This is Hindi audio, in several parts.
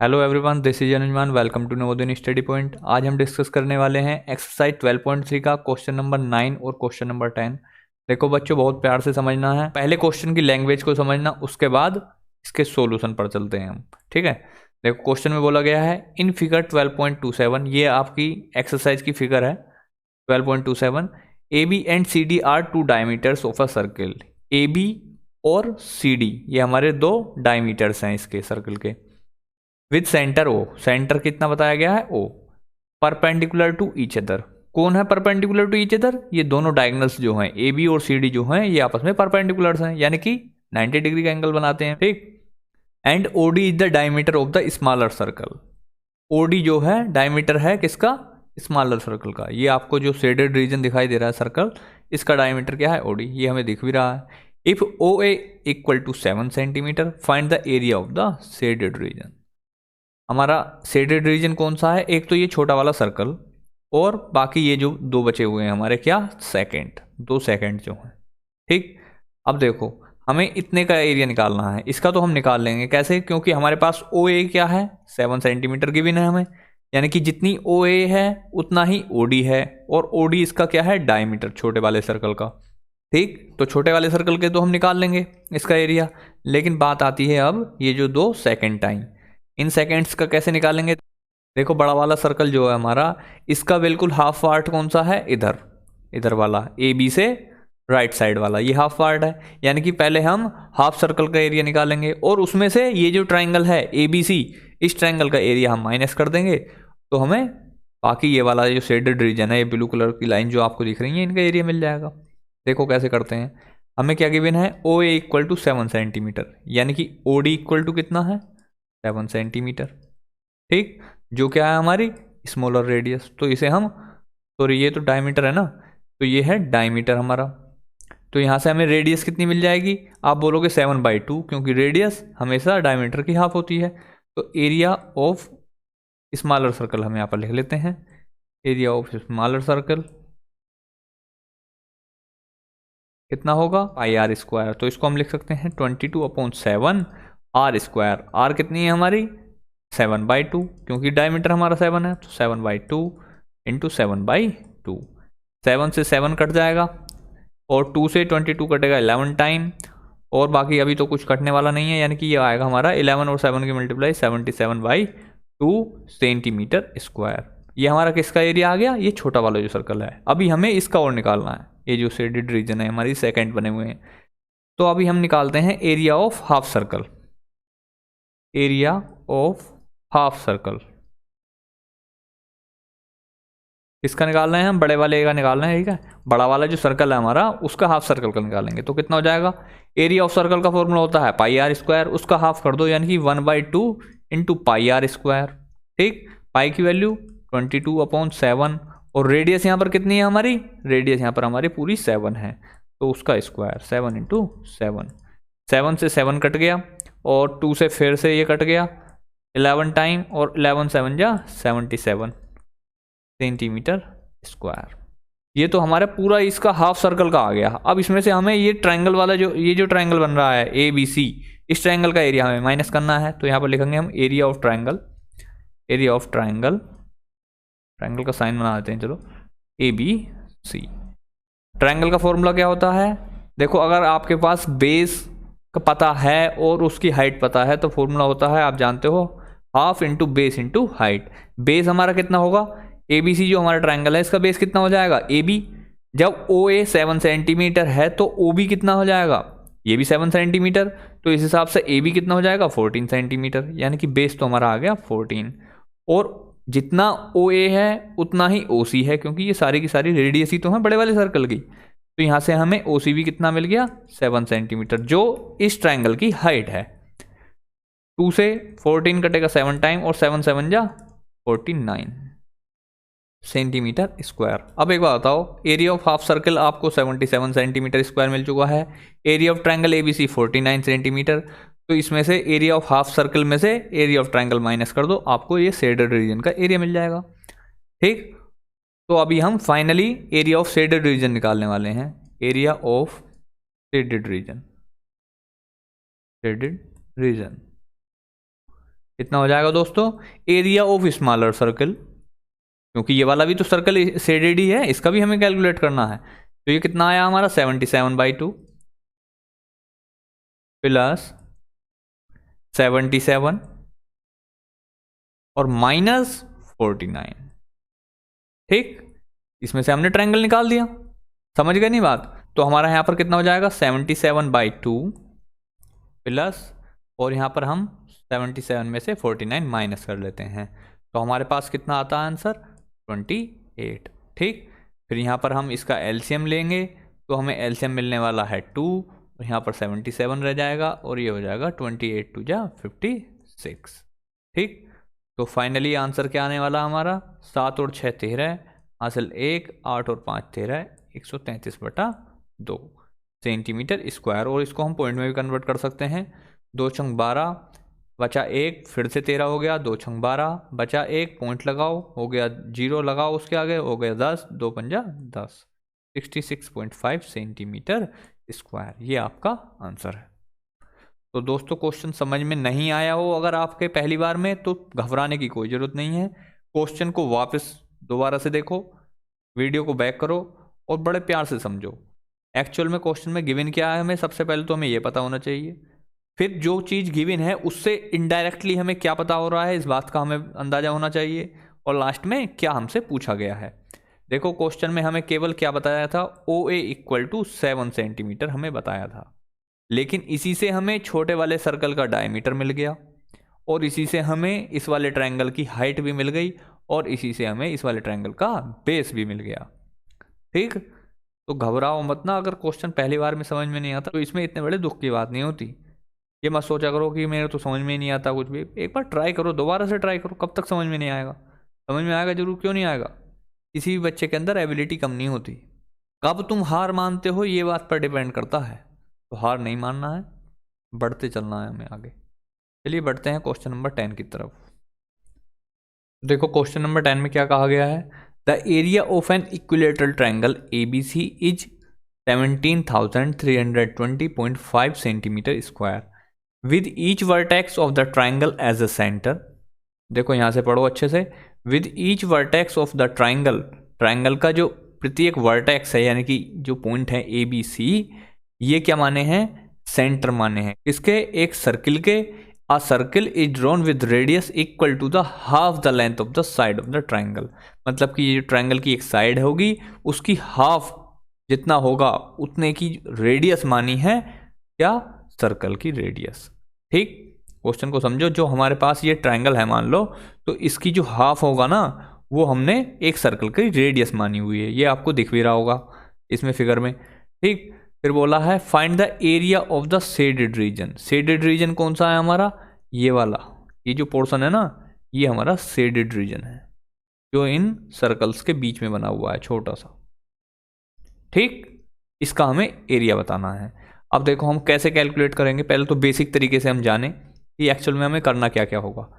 Hello everyone, this is Anuman. Welcome to Navodaya study point. आज हम डिस्कस करने वाले हैं एक्सरसाइज 12.3 का क्वेश्चन नंबर 9 और क्वेश्चन नंबर 10। देखो बच्चों, बहुत प्यार से समझना है। पहले क्वेश्चन की लैंग्वेज को समझना, उसके बाद इसके सॉल्यूशन पर चलते हैं हम। ठीक है। देखो क्वेश्चन में बोला गया है इन फिगर 12.27, ये आपकी एक्सरसाइज की फिगर है 12.27। A B and C D are two diameters of a circle. A B और सी डी ये हमारे दो डायमीटर्स हैं इसके सर्कल के, विद सेंटर ओ। सेंटर कितना बताया गया है? ओ। Perpendicular to each other. कौन है परपेंडिकुलर टू ईच अदर? ये दोनों डायगोनल्स जो हैं ए बी और सी डी जो हैं ये आपस में परपेंडिकुलर्स हैं, यानी कि 90 डिग्री का एंगल बनाते हैं। ठीक। And O D is the diameter of the smaller circle. O D जो है डायमीटर है किसका? स्मॉलर सर्कल का। ये आपको जो शेडेड रीजन दिखाई दे रहा है सर्कल, इसका डायमीटर क्या है? ओडी। ये हमें दिख भी रहा है। If O A equal to 7 centimetre, find the area of the shaded region. हमारा शेडेड रीजन कौन सा है? एक तो ये छोटा वाला सर्कल, और बाकी ये जो दो बचे हुए हैं हमारे, क्या? सेकंड, 2 सेकंड जो हैं। ठीक। अब देखो हमें इतने का एरिया निकालना है। इसका तो हम निकाल लेंगे कैसे, क्योंकि हमारे पास ओ ए क्या है? 7 सेंटीमीटर गिवन है हमें, यानी कि जितनी ओ ए है उतना ही ओ डी है, और ओ डी इसका क्या है? डायमीटर, छोटे वाले सर्कल का। ठीक। तो छोटे वाले सर्कल के तो हम निकाल लेंगे इसका एरिया, लेकिन बात आती है अब ये जो 2 सेकंड टाइम, इन सेकेंड्स का कैसे निकालेंगे? देखो बड़ा वाला सर्कल जो है हमारा, इसका बिल्कुल हाफ पार्ट कौन सा है? इधर, इधर वाला, ए बी से राइट साइड वाला, ये हाफ पार्ट है। यानी कि पहले हम हाफ सर्कल का एरिया निकालेंगे, और उसमें से ये जो ट्राइंगल है ए बी सी, इस ट्राइंगल का एरिया हम माइनस कर देंगे, तो हमें बाकी ये वाला जो शेडेड रीजन है, ये ब्लू कलर की लाइन जो आपको दिख रही है, इनका एरिया मिल जाएगा। देखो कैसे करते हैं। हमें क्या गिवन है? ओ ए इक्वल टू 7 सेंटीमीटर, यानी कि ओ डी इक्वल टू कितना है? 7 सेंटीमीटर। ठीक। जो क्या है हमारी? Smaller radius. तो इसे हम, सॉरी ये तो डायमीटर है ना, तो ये है डायमीटर हमारा। तो यहाँ से हमें रेडियस कितनी मिल जाएगी? आप बोलोगे 7/2, क्योंकि रेडियस हमेशा डायमीटर की हाफ होती है। तो एरिया ऑफ स्मॉलर सर्कल हम यहाँ पर लिख लेते हैं। एरिया ऑफ स्मॉलर सर्कल कितना होगा? पाई आर स्क्वायर। तो इसको हम लिख सकते हैं 22/7 आर स्क्वायर। आर कितनी है हमारी? 7/2, क्योंकि डायमीटर हमारा 7 है, तो 7/2 इंटू 7/2। 7 से 7 कट जाएगा, और 2 से 22 कटेगा 11 टाइम, और बाकी अभी तो कुछ कटने वाला नहीं है, यानी कि ये आएगा हमारा 11 और 7 की मल्टीप्लाई 77/2 सेंटीमीटर स्क्वायर। ये हमारा किसका एरिया आ गया? ये छोटा वाला जो सर्कल है। अभी हमें इसका और निकालना है, ये जो शेडेड रीजन है हमारी सेकंड बने हुए हैं। तो अभी हम निकालते हैं area of half circle. Area of half circle इसका निकालना है, हम बड़े वाले का निकालना है। ठीक है। बड़ा वाला जो सर्कल है हमारा, उसका हाफ सर्कल का निकालेंगे, तो कितना हो जाएगा? एरिया ऑफ सर्कल का फॉर्मूला होता है पाई आर स्क्वायर, उसका हाफ कर दो, यानी कि 1/2 इंटू पाई आर स्क्वायर। ठीक। पाई की वैल्यू 22/7, और रेडियस यहाँ पर कितनी है हमारी? रेडियस यहाँ पर हमारी पूरी 7 है, तो उसका स्क्वायर 7 इंटू 7। 7 से 7 कट गया, और 2 से फिर से ये कट गया 11 टाइम, और 11 7 जा 77 सेंटीमीटर स्क्वायर। ये तो हमारा पूरा इसका हाफ सर्कल का आ गया। अब इसमें से हमें ये ट्रायंगल वाला ये जो ट्रायंगल बन रहा है ए बी सी, इस ट्रायंगल का एरिया हमें माइनस करना है। तो यहाँ पर लिखेंगे हम area of triangle. Area of triangle, triangle का साइन बना देते हैं चलो, ए बी सी। ट्रायंगल का फॉर्मूला क्या होता है? देखो अगर आपके पास बेस का पता है और उसकी हाइट पता है, तो फॉर्मूला होता है, आप जानते हो, half into base into height. Base हमारा कितना होगा? ए बी सी जो हमारा ट्रायंगल है, इसका बेस कितना हो जाएगा? A B. जब ओ ए 7 सेंटीमीटर है, तो ओ बी कितना हो जाएगा? ये भी 7 सेंटीमीटर। तो इस हिसाब से ए बी कितना हो जाएगा? 14 सेंटीमीटर, यानी कि बेस तो हमारा आ गया 14। और जितना ओ ए है उतना ही ओ सी है, क्योंकि ये सारी की सारी रेडियस ही तो है बड़े वाले सर्कल की। तो यहाँ से हमें ओ सी भी कितना मिल गया? 7 सेंटीमीटर, जो इस ट्रायंगल की हाइट है। 2 से 14 कटेगा 7 टाइम, और 7 7 जा 49 सेंटीमीटर स्क्वायर। अब एक बात बताओ, एरिया ऑफ हाफ सर्कल आपको 77 सेंटीमीटर स्क्वायर मिल चुका है, area of triangle ABC 49 centimetre. तो इसमें से एरिया ऑफ हाफ सर्कल में से एरिया ऑफ ट्रायंगल माइनस कर दो, आपको ये शेडेड रीजन का एरिया मिल जाएगा। ठीक। तो अभी हम finally area of shaded region निकालने वाले हैं। Area of shaded region, shaded region. कितना हो जाएगा दोस्तों, एरिया ऑफ स्मॉलर सर्कल, क्योंकि ये वाला भी तो सर्कल शेडेड ही है, इसका भी हमें कैलकुलेट करना है। तो ये कितना आया हमारा 77/2 प्लस 77 और माइनस 49। ठीक, इसमें से हमने ट्रायंगल निकाल दिया, समझ गए नहीं बात। तो हमारा यहाँ पर कितना हो जाएगा 77/2 प्लस, और यहाँ पर हम 77 में से 49 माइनस कर लेते हैं, तो हमारे पास कितना आता है आंसर 28। ठीक, फिर यहाँ पर हम इसका एलसीएम लेंगे, तो हमें एलसीएम मिलने वाला है 2, और यहाँ पर 77 रह जाएगा, और ये हो जाएगा 28 2 जा 56। ठीक, तो फाइनली आंसर क्या आने वाला हमारा 7 और 6 13, हासिल 1, 8 और 5 13, 133/2 सेंटीमीटर स्क्वायर। और इसको हम पॉइंट में भी कन्वर्ट कर सकते हैं। 2 छंग 12 बचा 1, फिर से 13 हो गया, 2 छंग 12 बचा 1, पॉइंट लगाओ, हो गया 0 लगाओ उसके आगे, हो गया 10, 2 पंजा 10, 66.5 सेंटीमीटर स्क्वायर। ये आपका आंसर है। तो दोस्तों क्वेश्चन समझ में नहीं आया हो अगर आपके पहली बार में, तो घबराने की कोई ज़रूरत नहीं है। क्वेश्चन को वापस दोबारा से देखो, वीडियो को बैक करो और बड़े प्यार से समझो। एक्चुअल में क्वेश्चन में गिवन क्या है, हमें सबसे पहले तो हमें ये पता होना चाहिए, फिर जो चीज़ गिवन है उससे इनडायरेक्टली हमें क्या पता हो रहा है इस बात का हमें अंदाज़ा होना चाहिए, और लास्ट में क्या हमसे पूछा गया है। देखो क्वेश्चन में हमें केवल क्या बताया था, OA = 7 सेंटीमीटर हमें बताया था, लेकिन इसी से हमें छोटे वाले सर्कल का डायमीटर मिल गया, और इसी से हमें इस वाले ट्रायंगल की हाइट भी मिल गई, और इसी से हमें इस वाले ट्रायंगल का बेस भी मिल गया। ठीक, तो घबराओ मत ना, अगर क्वेश्चन पहली बार में समझ में नहीं आता तो इसमें इतने बड़े दुख की बात नहीं होती। ये मत सोचा करो कि मेरे तो समझ में ही नहीं आता कुछ भी। एक बार ट्राई करो, दोबारा से ट्राई करो, कब तक समझ में नहीं आएगा? समझ में आएगा जरूर, क्यों नहीं आएगा? किसी भी बच्चे के अंदर एबिलिटी कम नहीं होती। कब तुम हार मानते हो ये बात पर डिपेंड करता है, तो हार नहीं मानना है, बढ़ते चलना है हमें आगे। चलिए बढ़ते हैं क्वेश्चन नंबर 10 की तरफ। देखो क्वेश्चन नंबर 10 में क्या कहा गया है, the area of an equilateral triangle ABC is 17,320.5 centimetre square with each vertex of the triangle as a centre. देखो यहाँ से पढ़ो अच्छे से, with each vertex of the triangle, triangle का जो प्रत्येक वर्टेक्स है यानी कि जो पॉइंट है ABC, ये क्या माने हैं, सेंटर माने हैं। इसके एक सर्किल के, a circle is drawn with radius equal to the half the length of the side of the triangle। मतलब कि ये ट्रायंगल की एक साइड होगी, उसकी हाफ जितना होगा उतने की रेडियस मानी है, क्या, सर्कल की रेडियस। ठीक, क्वेश्चन को समझो, जो हमारे पास ये ट्रायंगल है मान लो, तो इसकी जो हाफ होगा ना, वो हमने एक सर्कल की रेडियस मानी हुई है। ये आपको दिख भी रहा होगा इसमें फिगर में। ठीक, फिर बोला है find the area of the shaded reason. Shaded region कौन सा है हमारा, ये वाला, ये जो पोर्शन है ना, ये हमारा शेडेड रीजन है, जो इन सर्कल्स के बीच में बना हुआ है छोटा सा। ठीक, इसका हमें एरिया बताना है। अब देखो हम कैसे कैलकुलेट करेंगे, पहले तो बेसिक तरीके से हम जाने कि एक्चुअल में हमें करना क्या क्या होगा।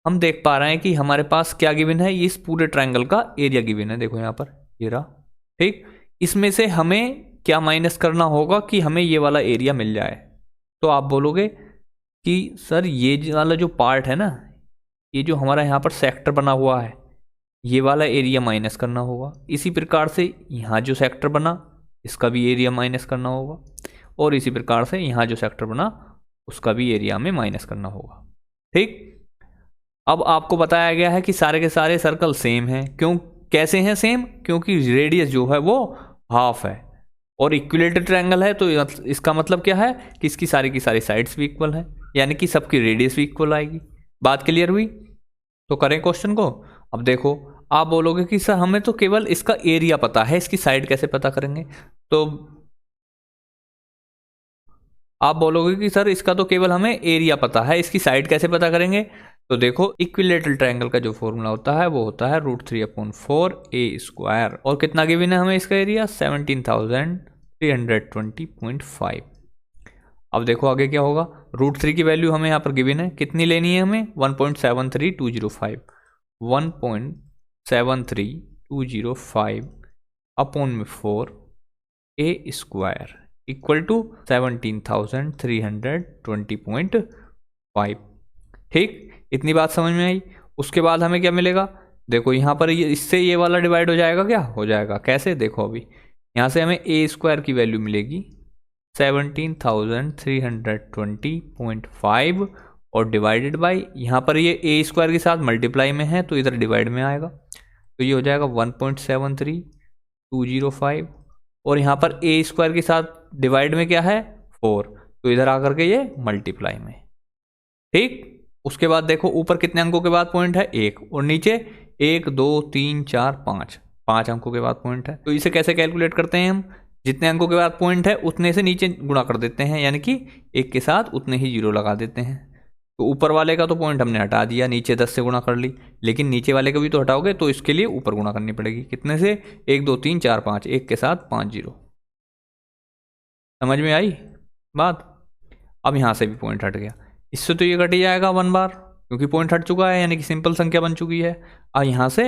हम देख पा रहे हैं कि हमारे पास क्या गिवन है, इस पूरे ट्रायंगल का एरिया गिवन है, देखो यहाँ पर ये रहा। ठीक, इसमें से हमें क्या माइनस करना होगा कि हमें ये वाला एरिया मिल जाए। तो आप बोलोगे कि सर ये वाला जो पार्ट है ना, ये जो हमारा यहाँ पर सेक्टर बना हुआ है, ये वाला एरिया माइनस करना होगा। इसी प्रकार से यहाँ जो सेक्टर बना, इसका भी एरिया माइनस करना होगा, और इसी प्रकार से यहाँ जो सेक्टर बना, उसका भी एरिया में माइनस करना होगा। ठीक, अब आपको बताया गया है कि सारे के सारे सर्कल सेम हैं। क्यों, कैसे हैं सेम, क्योंकि रेडियस जो है वो हाफ है, और इक्विलेटरल ट्रायंगल है, तो इसका मतलब क्या है कि इसकी सारी की सारी साइड्स भी इक्वल है, यानी कि सबकी रेडियस भी इक्वल आएगी। बात क्लियर हुई? तो करें क्वेश्चन को। अब देखो आप बोलोगे कि सर हमें तो केवल इसका एरिया पता है, इसकी साइड कैसे पता करेंगे? तो आप बोलोगे कि सर इसका तो केवल हमें एरिया पता है, इसकी साइड कैसे पता करेंगे? तो देखो इक्विलेटरल ट्रायंगल का जो फॉर्मूला होता है वो होता है √3/4a²। और कितना गिवन है हमें इसका एरिया, 17,320.5। अब देखो आगे क्या होगा, √3 की वैल्यू हमें यहाँ पर गिवन है, कितनी लेनी है हमें, 1.73205। 1.73205 अपॉन में 4a² इक्वल टू 17,320.5। ठीक, इतनी बात समझ में आई। उसके बाद हमें क्या मिलेगा, देखो यहाँ पर ये इससे ये वाला डिवाइड हो जाएगा, क्या हो जाएगा, कैसे, देखो अभी यहाँ से हमें ए स्क्वायर की वैल्यू मिलेगी 17,320.5 और डिवाइडेड बाई, यहाँ पर ये ए स्क्वायर के साथ मल्टीप्लाई में है तो इधर डिवाइड में आएगा, तो ये हो जाएगा 1.73205 और यहाँ पर ए स्क्वायर के साथ डिवाइड में क्या है 4, तो इधर आकर के ये मल्टीप्लाई में। ठीक, उसके बाद देखो ऊपर कितने अंकों के बाद पॉइंट है 1 और नीचे 1 2 3 4 5 अंकों के बाद पॉइंट है। तो इसे कैसे कैलकुलेट करते हैं हम, जितने अंकों के बाद पॉइंट है उतने से नीचे गुणा कर देते हैं, यानी कि 1 के साथ उतने ही जीरो लगा देते हैं। तो ऊपर वाले का तो पॉइंट हमने हटा दिया, नीचे 10 से गुणा कर ली, लेकिन नीचे वाले का भी तो हटाओगे तो इसके लिए ऊपर गुणा करनी पड़ेगी, कितने से 1 2 3 4 5, 1 के साथ 5 जीरो। समझ में आई बात। अब यहाँ से भी पॉइंट हट गया, इससे तो ये कट ही जाएगा 1 बार, क्योंकि पॉइंट हट चुका है, यानी कि सिंपल संख्या बन चुकी है। अब यहाँ से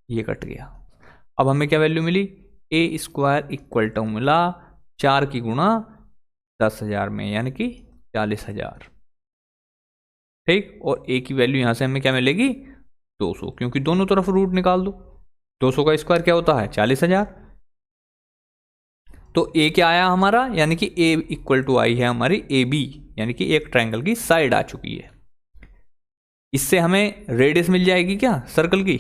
ये कट गया। अब हमें क्या वैल्यू मिली, ए स्क्वायर इक्वल टू मिला 4 की गुणा 10,000 में, यानी कि 40,000। ठीक, और ए की वैल्यू यहाँ से हमें क्या मिलेगी 200, क्योंकि दोनों तरफ रूट निकाल दो। 200 का स्क्वायर क्या होता है 40,000। तो ए क्या आया हमारा, यानी कि ए इक्वल टू आई है हमारी ए बी, यानी कि एक ट्रायंगल की साइड आ चुकी है। इससे हमें रेडियस मिल जाएगी क्या सर्कल की,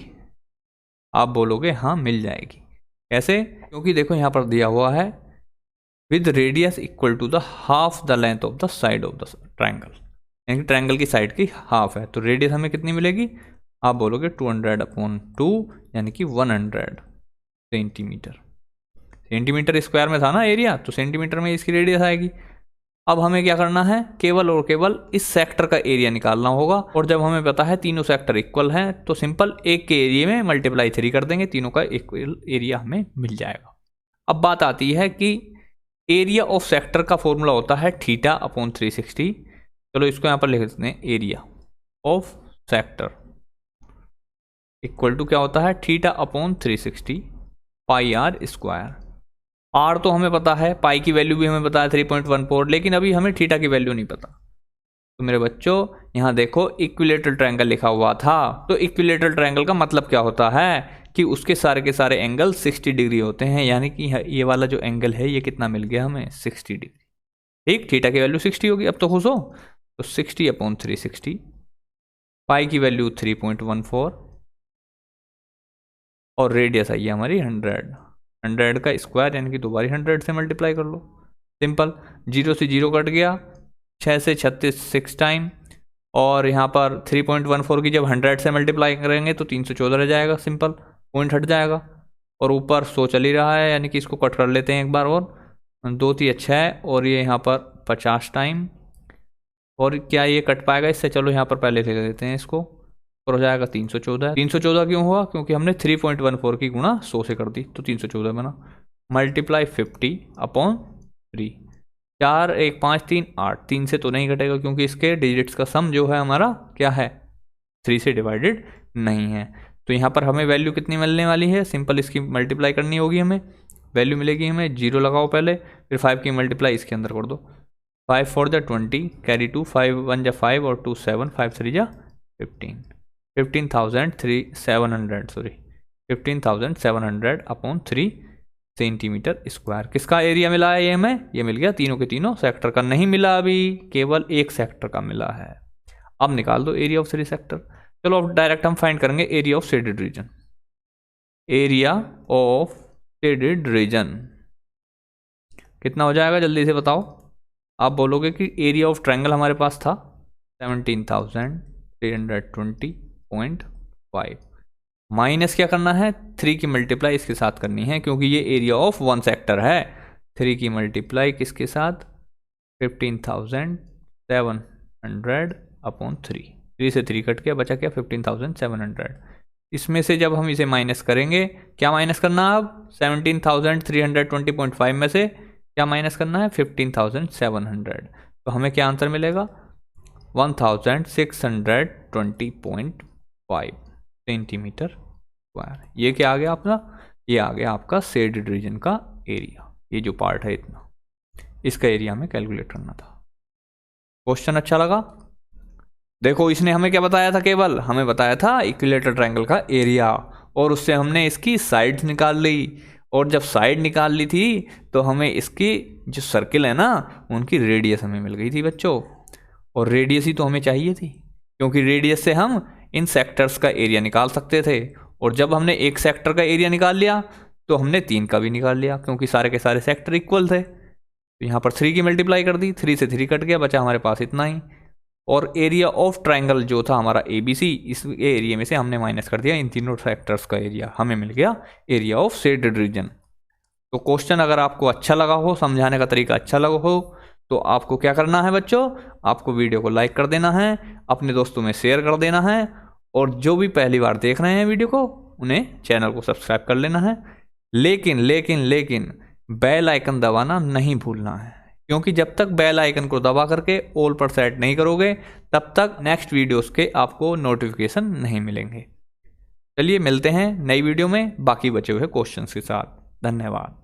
आप बोलोगे हाँ मिल जाएगी। कैसे, क्योंकि देखो यहाँ पर दिया हुआ है with radius equal to the half the length of the side of the triangle, यानी कि ट्रायंगल की साइड की हाफ है, तो रेडियस हमें कितनी मिलेगी, आप बोलोगे 200/2, यानी कि 100 सेंटीमीटर। सेंटीमीटर स्क्वायर में था ना एरिया, तो सेंटीमीटर में इसकी रेडियस आएगी। अब हमें क्या करना है, केवल और केवल इस सेक्टर का एरिया निकालना होगा, और जब हमें पता है तीनों सेक्टर इक्वल हैं तो सिंपल एक के एरिया में मल्टीप्लाई 3 कर देंगे, तीनों का इक्वल एरिया हमें मिल जाएगा। अब बात आती है कि एरिया ऑफ सेक्टर का फॉर्मूला होता है θ/360। चलो इसको यहाँ पर लिख देते हैं, area of sector equal to क्या होता है θ/360 पाई आर स्क्वायर। आर तो हमें पता है, पाई की वैल्यू भी हमें पता है 3.14, लेकिन अभी हमें थीटा की वैल्यू नहीं पता। तो मेरे बच्चों यहाँ देखो इक्विलेटरल ट्रायंगल लिखा हुआ था, तो इक्विलेटरल ट्रायंगल का मतलब क्या होता है कि उसके सारे के सारे एंगल 60 डिग्री होते हैं, यानी कि ये वाला जो एंगल है ये कितना मिल गया हमें 60 डिग्री। ठीक, थीटा की वैल्यू 60 होगी, अब तो खुश हो। तो 60/360, पाई की वैल्यू 3.14 और रेडियस आई है हमारी 100 का स्क्वायर, यानी कि दोबारा 100 से मल्टीप्लाई कर लो, सिंपल। 0 से 0 कट गया, 6 से 36 6 टाइम, और यहाँ पर 3.14 की जब 100 से मल्टीप्लाई करेंगे तो 314 रह जाएगा, सिंपल पॉइंट हट जाएगा। और ऊपर 100 चल ही रहा है, यानी कि इसको कट कर लेते हैं एक बार और, 2 3 6 और ये यहाँ पर 50 टाइम, और क्या ये कट पाएगा इससे, चलो यहाँ पर पहले ले लेते हैं इसको, और हो जाएगा 314। 314 क्यों हुआ, क्योंकि हमने 3.14 की गुणा 100 से कर दी, तो 314 बना। मल्टीप्लाई 50/3, 4 1 5 3 8, 3 से तो नहीं घटेगा क्योंकि इसके डिजिट्स का सम जो है हमारा क्या है 3 से डिवाइडेड नहीं है। तो यहाँ पर हमें वैल्यू कितनी मिलने वाली है, सिंपल इसकी मल्टीप्लाई करनी होगी हमें, वैल्यू मिलेगी हमें, 0 लगाओ पहले, फिर 5 की मल्टीप्लाई इसके अंदर कर दो, 5 4 × 20 कैरी 2, 5 1 × 5 और 2 7, 5 3 × 15, 15,700/3 सेंटीमीटर स्क्वायर। किसका एरिया मिला है ये हमें, ये मिल गया तीनों के तीनों सेक्टर का, नहीं मिला अभी, केवल एक सेक्टर का मिला है। अब निकाल दो एरिया ऑफ 3 सेक्टर। चलो अब डायरेक्ट हम फाइंड करेंगे area of shaded region. Area of shaded region कितना हो जाएगा जल्दी से बताओ। आप बोलोगे कि एरिया ऑफ ट्रायंगल हमारे पास था 17,320.5, माइनस क्या करना है 3 की मल्टीप्लाई इसके साथ करनी है, क्योंकि ये एरिया ऑफ 1 सेक्टर है। 3 की मल्टीप्लाई किसके साथ 15,700/3, 3 से 3 कट गया, बचा क्या 15,700। इसमें से जब हम इसे माइनस करेंगे, क्या माइनस करना है अब 17,320.5 में से क्या माइनस करना है 15,700, तो हमें क्या आंसर मिलेगा 1,620.5 सेंटीमीटर स्क्वायर। ये क्या आ गया अपना, ये आ गया आपका शेडेड रीजन का एरिया। ये जो पार्ट है इतना, इसका एरिया हमें कैलकुलेट करना था। क्वेश्चन अच्छा लगा? देखो इसने हमें क्या बताया था, केवल हमें बताया था इक्विलेटरल ट्रायंगल का एरिया, और उससे हमने इसकी साइड्स निकाल ली, और जब साइड निकाल ली थी तो हमें इसकी जो सर्किल है ना उनकी रेडियस हमें मिल गई थी बच्चों। और रेडियस ही तो हमें चाहिए थी, क्योंकि रेडियस से हम इन सेक्टर्स का एरिया निकाल सकते थे। और जब हमने एक सेक्टर का एरिया निकाल लिया तो हमने 3 का भी निकाल लिया, क्योंकि सारे के सारे सेक्टर इक्वल थे। तो यहाँ पर 3 की मल्टीप्लाई कर दी, 3 से 3 कट गया, बचा हमारे पास इतना ही। और एरिया ऑफ ट्राइंगल जो था हमारा ABC, इस एरिया में से हमने माइनस कर दिया इन तीनों सेक्टर्स का एरिया, हमें मिल गया एरिया ऑफ शेडेड रीजन। तो क्वेश्चन अगर आपको अच्छा लगा हो, समझाने का तरीका अच्छा लगा हो, तो आपको क्या करना है बच्चों, आपको वीडियो को लाइक कर देना है, अपने दोस्तों में शेयर कर देना है, और जो भी पहली बार देख रहे हैं वीडियो को उन्हें चैनल को सब्सक्राइब कर लेना है। लेकिन लेकिन लेकिन बेल आइकन दबाना नहीं भूलना है, क्योंकि जब तक बेल आइकन को दबा करके ऑल पर सेट नहीं करोगे तब तक नेक्स्ट वीडियोस के आपको नोटिफिकेशन नहीं मिलेंगे। चलिए मिलते हैं नई वीडियो में बाकी बचे हुए क्वेश्चंस के साथ। धन्यवाद।